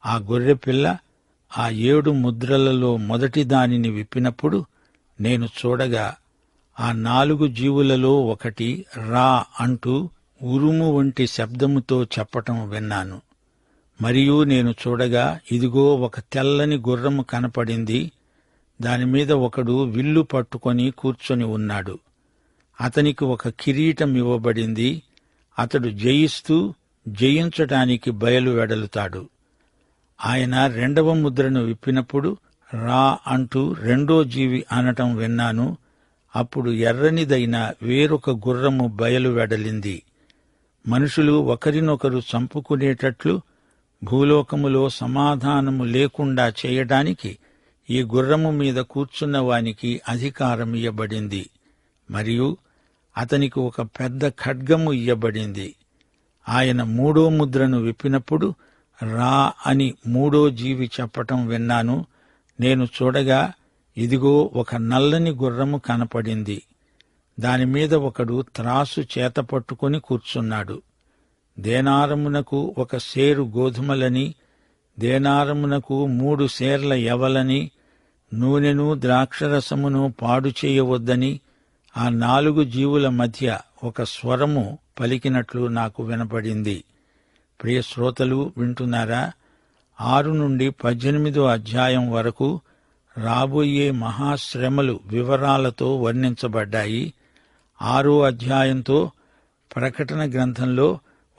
ఆ గొర్రెపిల్ల ఆ 7 ముద్రలలో మొదటి దానిని విప్పినప్పుడు నేను చూడగా ఆ 4 జీవులలో ఒకటి రా అంటూ ఉరుము వంటి శబ్దముతో చెప్పటం విన్నాను. మరియు నేను చూడగా ఇదిగో ఒక తెల్లని గుర్రము కనపడింది. దానిమీద ఒకడు విల్లు పట్టుకొని కూర్చొని ఉన్నాడు. అతనికి ఒక కిరీటం ఇవ్వబడింది. అతడు జయిస్తూ జయించటానికి బయలు వెడలుతాడు. ఆయన 2వ ముద్రను విప్పినప్పుడు రా అంటూ రెండో జీవి అనటం విన్నాను. అప్పుడు ఎర్రనిదైన వేరొక గుర్రము బయలు వెడలింది. మనుషులు ఒకరినొకరు చంపుకునేటట్లు భూలోకములో సమాధానము లేకుండా చేయడానికి ఈ గుర్రము మీద కూర్చున్న వానికి అధికారం ఇయ్యబడింది. మరియు అతనికి ఒక పెద్ద ఖడ్గము ఇయ్యబడింది. ఆయన 3వ ముద్రను విప్పినప్పుడు రా అని 3వ జీవి చెప్పటం విన్నాను. నేను చూడగా ఇదిగో ఒక నల్లని గుర్రము కనపడింది. దానిమీద ఒకడు త్రాసు చేత పట్టుకుని కూర్చున్నాడు. దేనారమునకు 1 సేరు గోధుమలని, దేనారమునకు 3 సేర్ల యవలని, నూనెను ద్రాక్షరసమును పాడు చేయవద్దని ఆ 4 జీవుల మధ్య ఒక స్వరము పలికినట్లు నాకు వినపడింది. ప్రియ శ్రోతలు వింటున్నారా? 6 నుండి 18వ అధ్యాయం వరకు రాబోయే మహాశ్రమలు వివరాలతో వర్ణించబడ్డాయి. 6వ అధ్యాయంతో ప్రకటన గ్రంథంలో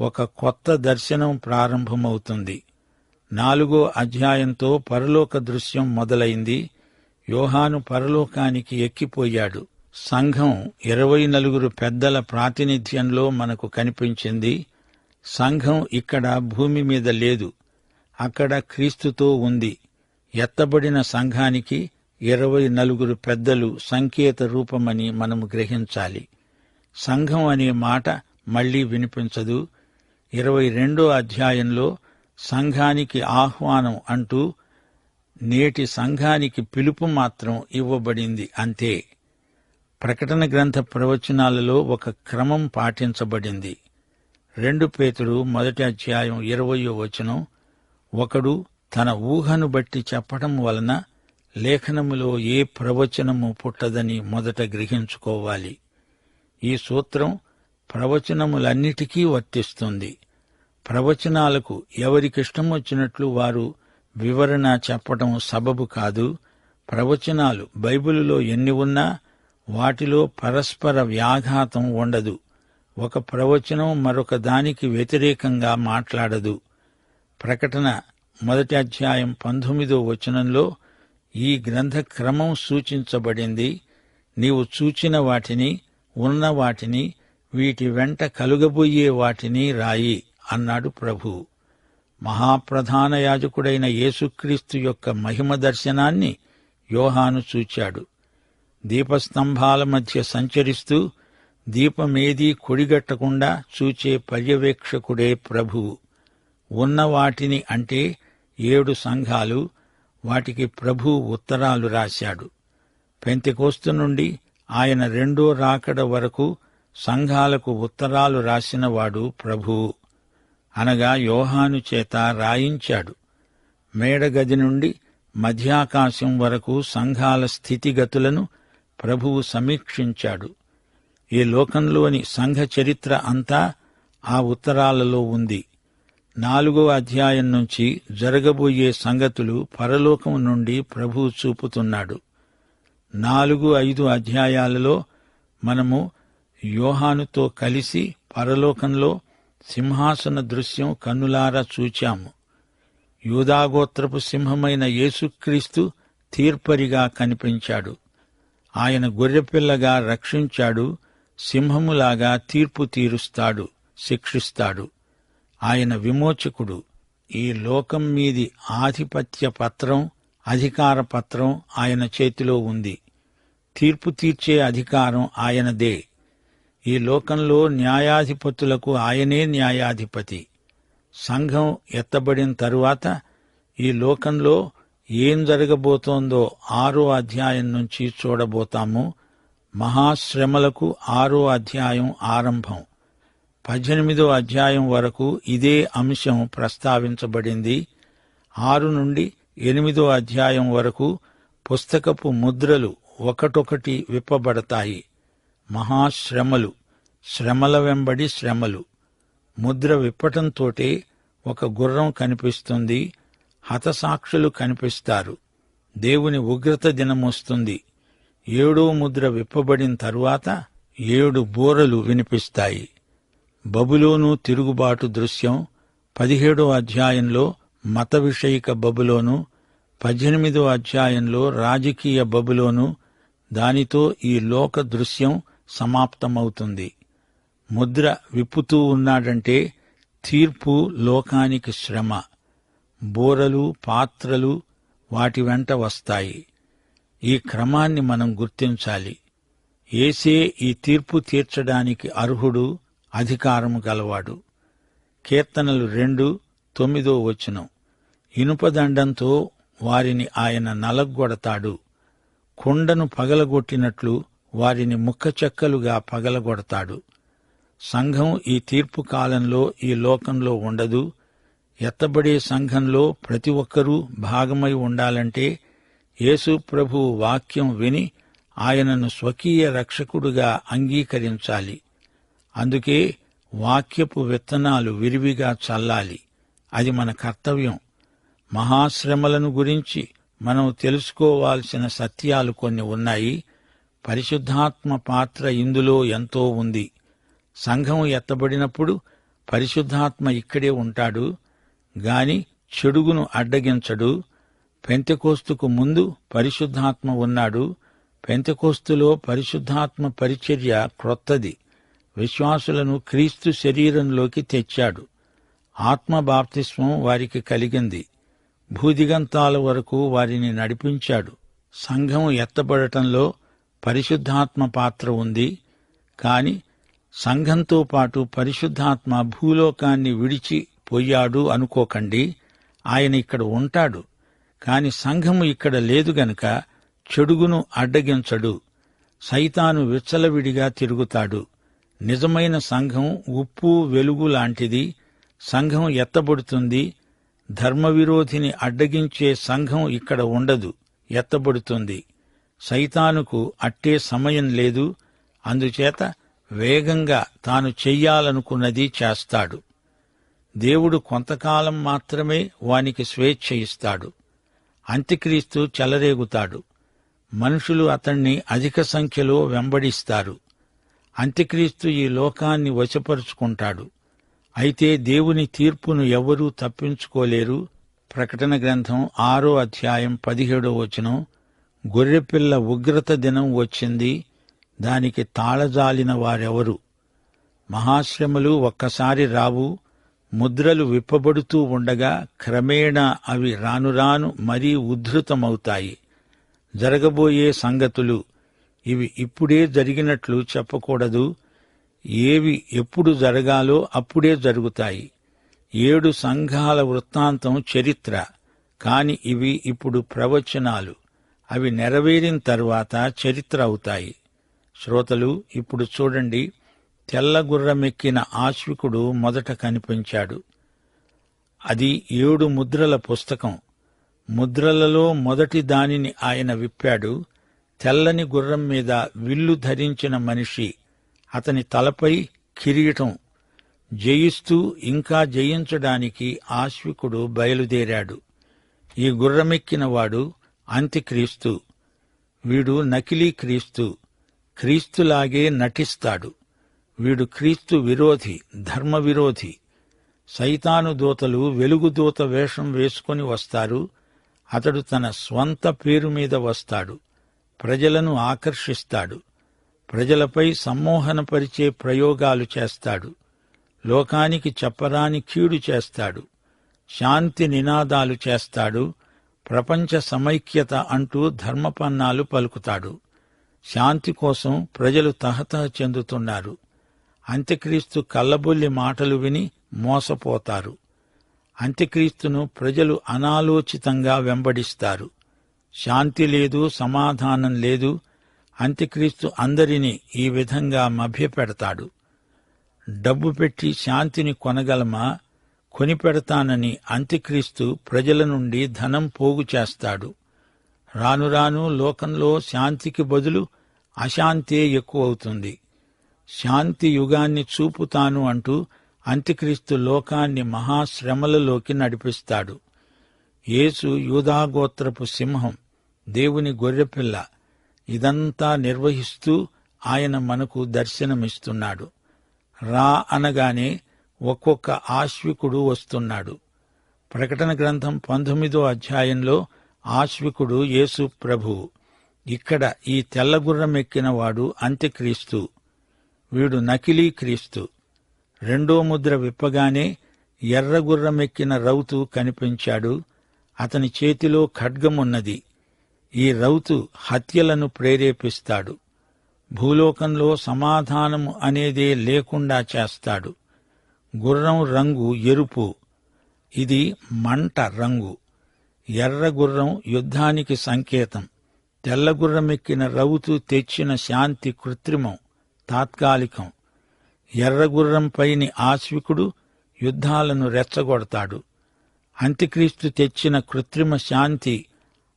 ఒక కొత్త దర్శనం ప్రారంభమవుతుంది. 4వ అధ్యాయంతో పరలోక దృశ్యం మొదలైంది. యోహాను పరలోకానికి ఎక్కిపోయాడు. సంఘం 24 పెద్దల ప్రాతినిధ్యంలో మనకు కనిపించింది. సంఘం ఇక్కడ భూమి మీద లేదు, అక్కడ క్రీస్తుతో ఉంది. ఎత్తబడిన సంఘానికి 24 పెద్దలు సంకేత రూపమని మనము గ్రహించాలి. సంఘం అనే మాట మళ్లీ వినిపించదు. 22వ అధ్యాయంలో సంఘానికి ఆహ్వానం అంటూ నేటి సంఘానికి పిలుపు మాత్రం ఇవ్వబడింది అంతే. ప్రకటన గ్రంథ ప్రవచనాలలో ఒక క్రమం పాటించబడింది. 2 పేతురు 1వ అధ్యాయం 20వ వచనం, ఒకడు తన ఊహను బట్టి చెప్పడం వలన లేఖనములో ఏ ప్రవచనము పుట్టదని మొదట గ్రహించుకోవాలి. ఈ సూత్రం ప్రవచనములన్నిటికీ వర్తిస్తుంది. ప్రవచనాలకు ఎవరికిష్టమొచ్చినట్లు వారు వివరణ చెప్పటం సబబు కాదు. ప్రవచనాలు బైబిలులో ఎన్ని ఉన్నా వాటిలో పరస్పర వ్యాఘాతం ఉండదు. ఒక ప్రవచనం మరొక దానికి వ్యతిరేకంగా మాట్లాడదు. ప్రకటన 1వ అధ్యాయం 19వ వచనంలో ఈ గ్రంథ క్రమం సూచించబడింది. నీవు చూచిన వాటిని, ఉన్న వాటిని, వీటి వెంట కలుగబోయే వాటిని రాయి అన్నాడు ప్రభువు. మహాప్రధాన యాజకుడైన యేసుక్రీస్తు యొక్క మహిమ దర్శనాన్ని యోహాను చూచాడు. దీపస్తంభాల మధ్య సంచరిస్తూ దీపమేదీ కొడిగట్టకుండా చూచే పర్యవేక్షకుడే ప్రభువు. ఉన్న వాటిని అంటే 7 సంఘాలు, వాటికి ప్రభువు ఉత్తరాలు రాశాడు. పెంతెకోస్తు నుండి ఆయన రెండో రాకడ వరకు సంఘాలకు ఉత్తరాలు రాసినవాడు ప్రభువు, అనగా యోహాను చేత రాయించాడు. మేడగది నుండి మధ్యాకాశం వరకు సంఘాల స్థితిగతులను ప్రభువు సమీక్షించాడు. ఈ లోకంలోని సంఘ చరిత్ర అంతా ఆ ఉత్తరాలలో ఉంది. 4వ అధ్యాయం నుంచి జరగబోయే సంగతులు పరలోకం నుండి ప్రభువు చూపుతున్నాడు. 4-5 అధ్యాయాలలో మనము యోహానుతో కలిసి పరలోకంలో సింహాసన దృశ్యం కన్నులారా చూచాము. యూదాగోత్రపు సింహమైన యేసుక్రీస్తు తీర్పరిగా కనిపించాడు. ఆయన గొర్రెపిల్లగా రక్షించాడు. సింహములాగా తీర్పు తీరుస్తాడు, శిక్షిస్తాడు. ఆయన విమోచకుడు. ఈ లోకం మీది ఆధిపత్య పత్రం, అధికార పత్రం ఆయన చేతిలో ఉంది. తీర్పు తీర్చే అధికారం ఆయనదే. ఈ లోకంలో న్యాయాధిపతులకు ఆయనే న్యాయాధిపతి. సంఘం ఎత్తబడిన తరువాత ఈ లోకంలో ఏం జరగబోతోందో 6వ అధ్యాయం నుంచి చూడబోతాము. మహాశ్రమలకు 6వ అధ్యాయం ఆరంభం. 18వ అధ్యాయం వరకు ఇదే అంశం ప్రస్తావించబడింది. 6 నుండి 8 అధ్యాయం వరకు పుస్తకపు ముద్రలు ఒకటొకటి విప్పబడతాయి. మహాశ్రమలు, శ్రమల వెంబడి శ్రమలు. ముద్ర విప్పటంతోటే ఒక గుర్రం కనిపిస్తుంది, హతసాక్షులు కనిపిస్తారు. దేవుని ఉగ్రత దినమొస్తుంది. 7వ ముద్ర విప్పబడిన తరువాత 7 బూరలు వినిపిస్తాయి. బబులోను తిరుగుబాటు దృశ్యం 17వ అధ్యాయంలో మత విషయిక బబులోను, 18వ అధ్యాయంలో రాజకీయ బబులోను. దానితో ఈ లోక దృశ్యం సమాప్తమవుతుంది. ముద్ర విప్పుతూ ఉన్నాడంటే తీర్పు లోకానికి శ్రమ. బూరలు, పాత్రలు వాటి వెంట వస్తాయి. ఈ క్రమాన్ని మనం గుర్తించాలి. యేసే ఈ తీర్పు తీర్చడానికి అర్హుడు, అధికారము గలవాడు. కీర్తనలు 2:9 ఇనుపదండంతో వారిని ఆయన నలగ్గొడతాడు. కొండను పగలగొట్టినట్లు వారిని ముక్కచెక్కలుగా పగలగొడతాడు. సంఘం ఈ తీర్పు కాలంలో ఈ లోకంలో ఉండదు. ఎత్తబడే సంఘంలో ప్రతి ఒక్కరూ భాగమై ఉండాలంటే యేసు ప్రభువు వాక్యం విని ఆయనను స్వకీయ రక్షకుడుగా అంగీకరించాలి. అందుకే వాక్యపు విత్తనాలు విరివిగా చల్లాలి. అది మన కర్తవ్యం. మహాశ్రమలను గురించి మనం తెలుసుకోవాల్సిన సత్యాలు కొన్ని ఉన్నాయి. పరిశుద్ధాత్మ పాత్ర ఇందులో ఎంతో ఉంది. సంఘం ఎత్తబడినప్పుడు పరిశుద్ధాత్మ ఇక్కడే ఉంటాడు గాని చెడుగును అడ్డగించడు. పెంతెకోస్తుకు ముందు పరిశుద్ధాత్మ ఉన్నాడు. పెంతెకోస్తులో పరిశుద్ధాత్మ పరిచర్య క్రొత్తది. విశ్వాసులను క్రీస్తు శరీరంలోకి తెచ్చాడు. ఆత్మ బాప్తిస్మం వారికి కలిగింది. భూదిగంతాల వరకు వారిని నడిపించాడు. సంఘం ఎత్తబడటంలో పరిశుద్ధాత్మ పాత్ర ఉంది. కాని సంఘంతో పాటు పరిశుద్ధాత్మ భూలోకాన్ని విడిచి పోయాడు అనుకోకండి. ఆయన ఇక్కడ ఉంటాడు. కాని సంఘము ఇక్కడ లేదు గనుక చెడుగును అడ్డగించడు. సైతాను విచ్చలవిడిగా తిరుగుతాడు. నిజమైన సంఘం ఉప్పు వెలుగు లాంటిది. సంఘం ఎత్తబడుతుంది. ధర్మవిరోధిని అడ్డగించే సంఘం ఇక్కడ ఉండదు, ఎత్తబడుతుంది. సైతానుకు అట్టే సమయం లేదు. అందుచేత వేగంగా తాను చెయ్యాలనుకున్నది చేస్తాడు. దేవుడు కొంతకాలం మాత్రమే వానికి స్వేచ్ఛ ఇస్తాడు. అంత్యక్రీస్తు చెలరేగుతాడు. మనుషులు అతణ్ణి అధిక సంఖ్యలో వెంబడిస్తారు. అంత్యక్రీస్తు ఈ లోకాన్ని వశపరుచుకుంటాడు. అయితే దేవుని తీర్పును ఎవరూ తప్పించుకోలేరు. ప్రకటన గ్రంథం 6వ అధ్యాయం 17 గొర్రెపిల్ల ఉగ్రత దినం వచ్చింది, దానికి తాళజాలిన వారెవరు? మహాశ్రమలు ఒక్కసారి రావు. ముద్రలు విప్పబడుతూ ఉండగా క్రమేణా అవి రానురాను మరీ ఉద్ధృతమవుతాయి. జరగబోయే సంగతులు ఇవి ఇప్పుడే జరిగినట్లు చెప్పకూడదు. ఏవి ఎప్పుడు జరగాలో అప్పుడే జరుగుతాయి. 7 సంఘాల వృత్తాంతం చరిత్ర, కాని ఇవి ఇప్పుడు ప్రవచనాలు. అవి నెరవేరిన తరువాత చరిత్ర అవుతాయి. శ్రోతలు, ఇప్పుడు చూడండి. తెల్లగుర్రమెక్కిన ఆశ్వికుడు మొదట కనిపించాడు. అది 7 ముద్రల పుస్తకం. ముద్రలలో మొదటి దానిని ఆయన విప్పాడు. తెల్లని గుర్రం మీద విల్లు ధరించిన మనిషి, అతని తలపై కిరీటం. జయిస్తూ ఇంకా జయించడానికి ఆశ్వికుడు బయలుదేరాడు. ఈ గుర్రమెక్కినవాడు అంత్యక్రీస్తు. వీడు నకిలీ క్రీస్తు. క్రీస్తులాగే నటిస్తాడు. వీడు క్రీస్తు విరోధి, ధర్మ విరోధి. సైతాను దూతలు వెలుగుదూత వేషం వేసుకొని వస్తారు. అతడు తన స్వంత పేరు మీద వస్తాడు. ప్రజలను ఆకర్షిస్తాడు. ప్రజలపై సమ్మోహనపరిచే ప్రయోగాలు చేస్తాడు. లోకానికి చెప్పరాని కీడు చేస్తాడు. శాంతి నినాదాలు చేస్తాడు. ప్రపంచ సమైక్యత అంటూ ధర్మపన్నాలు పలుకుతాడు. శాంతి కోసం ప్రజలు తహతహ చెందుతున్నారు. అంత్యక్రీస్తు కల్లబొల్లి మాటలు విని మోసపోతారు. అంత్యక్రీస్తును ప్రజలు అనాలోచితంగా వెంబడిస్తారు. శాంతి లేదు, సమాధానం లేదు. అంత్యక్రీస్తు అందరినీ ఈ విధంగా మభ్యపెడతాడు. డబ్బు పెట్టి శాంతిని కొనగలమా? కొనిపెడతానని అంత్యక్రీస్తు ప్రజల నుండి ధనం పోగు చేస్తాడు. రాను రాను లోకంలో శాంతికి బదులు అశాంతే ఎక్కువవుతుంది. శాంతి యుగాన్ని చూపుతాను అంటూ అంత్యక్రీస్తు లోకాన్ని మహాశ్రమలలోకి నడిపిస్తాడు. యేసు యూదాగోత్రపు సింహం, దేవుని గొర్రెపిల్ల. ఇదంతా నిర్వహిస్తూ ఆయన మనకు దర్శనమిస్తున్నాడు. రా అనగానే ఒక్కొక్క ఆశ్వికుడు వస్తున్నాడు. ప్రకటన గ్రంథం 19వ అధ్యాయంలో ఆశ్వికుడు యేసు ప్రభువు. ఇక్కడ ఈ తెల్లగుర్రమెక్కిన వాడు అంత్యక్రీస్తు. వీడు నకిలీ క్రీస్తు. రెండో ముద్ర విప్పగానే ఎర్రగుర్రమెక్కిన రౌతు కనిపించాడు. అతని చేతిలో ఖడ్గమున్నది. ఈ రౌతు హత్యలను ప్రేరేపిస్తాడు. భూలోకంలో సమాధానము అనేదే లేకుండా చేస్తాడు. గుర్రం రంగు ఎరుపు, ఇది మంట రంగు. ఎర్రగుర్రం యుద్ధానికి సంకేతం. తెల్లగుర్రమెక్కిన రౌతు తెచ్చిన శాంతి కృత్రిమం, తాత్కాలికం. ఎర్రగుర్రంపైని ఆశ్వికుడు యుద్ధాలను రెచ్చగొడతాడు. అంత్యక్రీస్తు తెచ్చిన కృత్రిమ శాంతి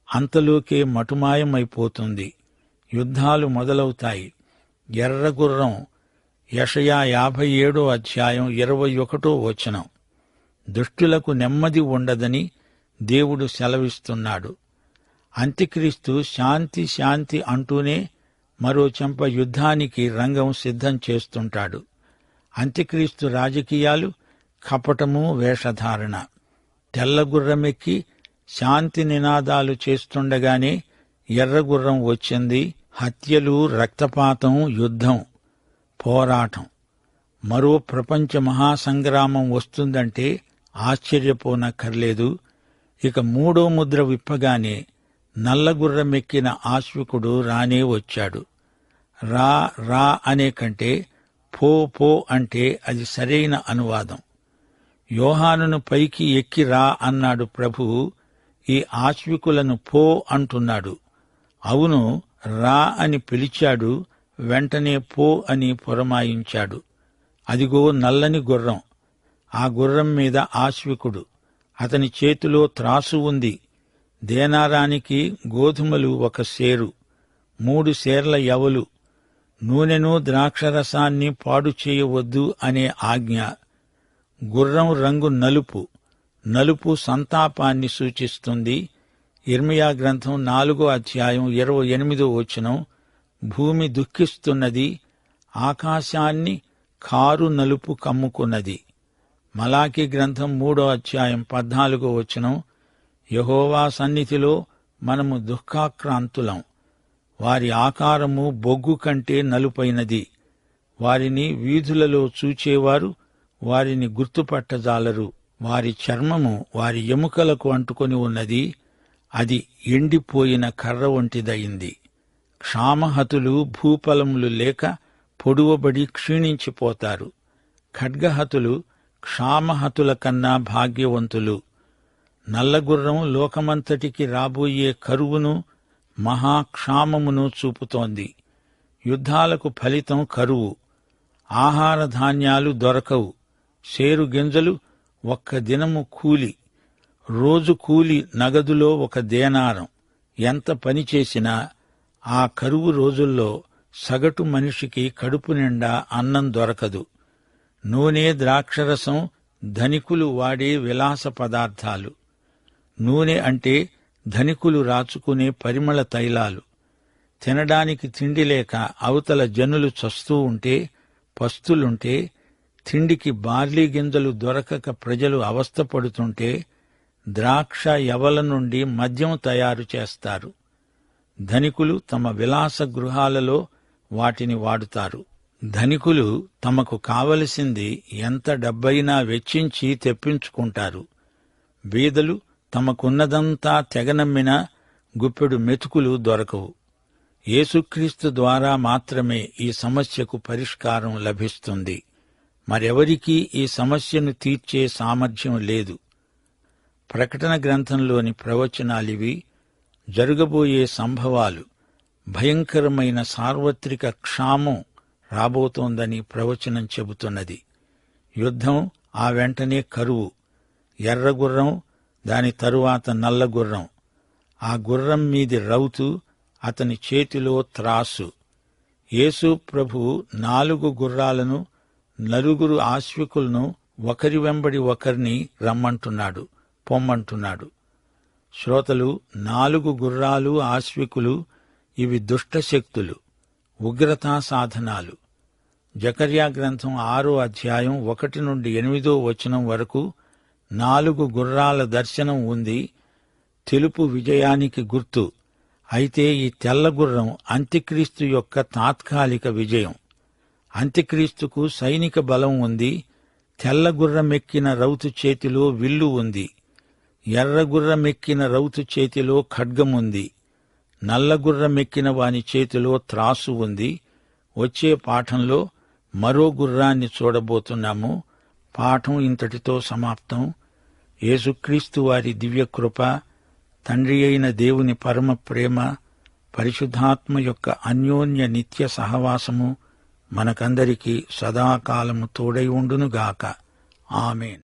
అంతలోకే మటుమాయమైపోతుంది. యుద్ధాలు మొదలవుతాయి. ఎర్రగుర్రం యెషయా 57వ అధ్యాయం 21వ వచనం. దుష్టులకు నెమ్మది ఉండదని దేవుడు సెలవిస్తున్నాడు. అంత్యక్రీస్తు శాంతి శాంతి అంటూనే మరో చెంప యుద్ధానికి రంగం సిద్ధం చేస్తుంటాడు. అంత్యక్రీస్తు రాజకీయాలు కపటము, వేషధారణ. తెల్లగుర్రమెక్కి శాంతి నినాదాలు చేస్తుండగానే ఎర్రగుర్రం వచ్చింది. హత్యలు, రక్తపాతం, యుద్ధం, పోరాటం. మరో ప్రపంచ మహాసంగ్రామం వస్తుందంటే ఆశ్చర్యపోనక్కర్లేదు. ఇక మూడో ముద్ర విప్పగానే నల్లగుర్రమెక్కిన ఆశ్వికుడు రానే వచ్చాడు. రా రా అనే కంటే పో పో అంటే అది సరైన అనువాదం. యోహానును పైకి ఎక్కి రా అన్నాడు ప్రభువు. ఈ ఆశ్వికులను పో అంటున్నాడు. అవును, రా అని పిలిచాడు, వెంటనే పో అని పురమాయించాడు. అదిగో నల్లని గుర్రం. ఆ గుర్రం మీద ఆశ్వికుడు. అతని చేతిలో త్రాసు ఉంది. దేనారానికి గోధుమలు 1 సేరు, 3 సేర్ల యవలు, నూనెను ద్రాక్షరసాన్ని పాడు చేయవద్దు అనే ఆజ్ఞ. గుర్రం రంగు నలుపు. నలుపు సంతాపాన్ని సూచిస్తుంది. ఇర్మియా గ్రంథం 4వ అధ్యాయం 28వ వచనం. భూమి దుఃఖిస్తున్నది, ఆకాశాన్ని కారు నలుపు కమ్ముకున్నది. మలాకీ గ్రంథం 3వ అధ్యాయం 14వ వచనం. యెహోవా సన్నిధిలో మనము దుఃఖాక్రాంతులం. వారి ఆకారము బొగ్గు కంటే నలుపైనది. వారిని వీధులలో చూచేవారు వారిని గుర్తుపట్టజాలరు. వారి చర్మము వారి ఎముకలకు అంటుకొని ఉన్నది. అది ఎండిపోయిన కర్ర వంటిదయింది. క్షామహతులు భూఫలములు లేక పొడువబడి క్షీణించిపోతారు. ఖడ్గహతులు క్షామహతుల కన్నా భాగ్యవంతులు. నల్లగుర్రం లోకమంతటికి రాబోయే కరువును, మహాక్షామమును చూపుతోంది. యుద్ధాలకు ఫలితం కరువు. ఆహార ధాన్యాలు దొరకవు. సేరు గింజలు 1 దినము కూలి. రోజు కూలి నగదులో 1 దేనారం. ఎంత పనిచేసినా ఆ కరువు రోజుల్లో సగటు మనిషికి కడుపు నిండా అన్నం దొరకదు. నూనె, ద్రాక్షరసం ధనికులు వాడే విలాస పదార్థాలు. నూనె అంటే ధనికులు రాచుకునే పరిమళ తైలాలు. తినడానికి తిండి లేక అవతల జనులు చస్తూ ఉంటే, పస్తులుంటే, తిండికి బార్లీ గింజలు దొరకక ప్రజలు అవస్థపడుతుంటే ద్రాక్ష యవల నుండి మద్యం తయారు చేస్తారు. ధనికులు తమ విలాస గృహాలలో వాటిని వాడుతారు. ధనికులు తమకు కావలసింది ఎంత డబ్బైనా వెచ్చించి తెప్పించుకుంటారు. బీదలు తమకున్నదంతా తెగనమ్మినా గుప్పెడు మెతుకులు దొరకవు. యేసుక్రీస్తు ద్వారా మాత్రమే ఈ సమస్యకు పరిష్కారం లభిస్తుంది. మరెవరికీ ఈ సమస్యను తీర్చే సామర్థ్యం లేదు. ప్రకటన గ్రంథంలోని ప్రవచనాలివి. జరగబోయే సంభవాలు. భయంకరమైన సార్వత్రిక క్షామం రాబోతోందని ప్రవచనం చెబుతున్నది. యుద్ధం, ఆ వెంటనే కరువు. ఎర్ర గుర్రం, దాని తరువాత నల్ల గుర్రం. ఆ గుర్రం మీది రౌతు, అతని చేతిలో త్రాసు. యేసు ప్రభు 4 గుర్రాలను, 4 ఆశ్వికులను ఒకరి వెంబడి ఒకరిని రమ్మంటున్నాడు, పొమ్మంటున్నాడు. శ్రోతలు, 4 గుర్రాలు, ఆశ్వికులు, ఇవి దుష్టశక్తులు, ఉగ్రతా సాధనాలు. జకర్యా గ్రంథం 6వ అధ్యాయం 1 నుండి 8వ వచనం వరకు 4 గుర్రాల దర్శనం ఉంది. తెలుపు విజయానికి గుర్తు. అయితే ఈ తెల్ల గుర్రం అంత్యక్రీస్తు యొక్క తాత్కాలిక విజయం. అంత్యక్రీస్తుకు సైనిక బలం ఉంది. తెల్ల గుర్రమెక్కిన రౌతు చేతిలో విల్లు ఉంది. ఎర్ర గుర్రమెక్కిన రౌతు చేతిలో ఖడ్గముంది. నల్ల గుర్రమెక్కిన వాని చేతిలో త్రాసు ఉంది. వచ్చే పాఠంలో మరో గుర్రాన్ని చూడబోతున్నాము. పాఠం ఇంతటితో సమాప్తం. యేసుక్రీస్తు వారి దివ్యకృప, తండ్రి అయిన దేవుని పరమ ప్రేమ, పరిశుద్ధాత్మ యొక్క అన్యోన్య నిత్య సహవాసము మనకందరికీ సదాకాలము తోడై ఉండునుగాక. ఆమేన్.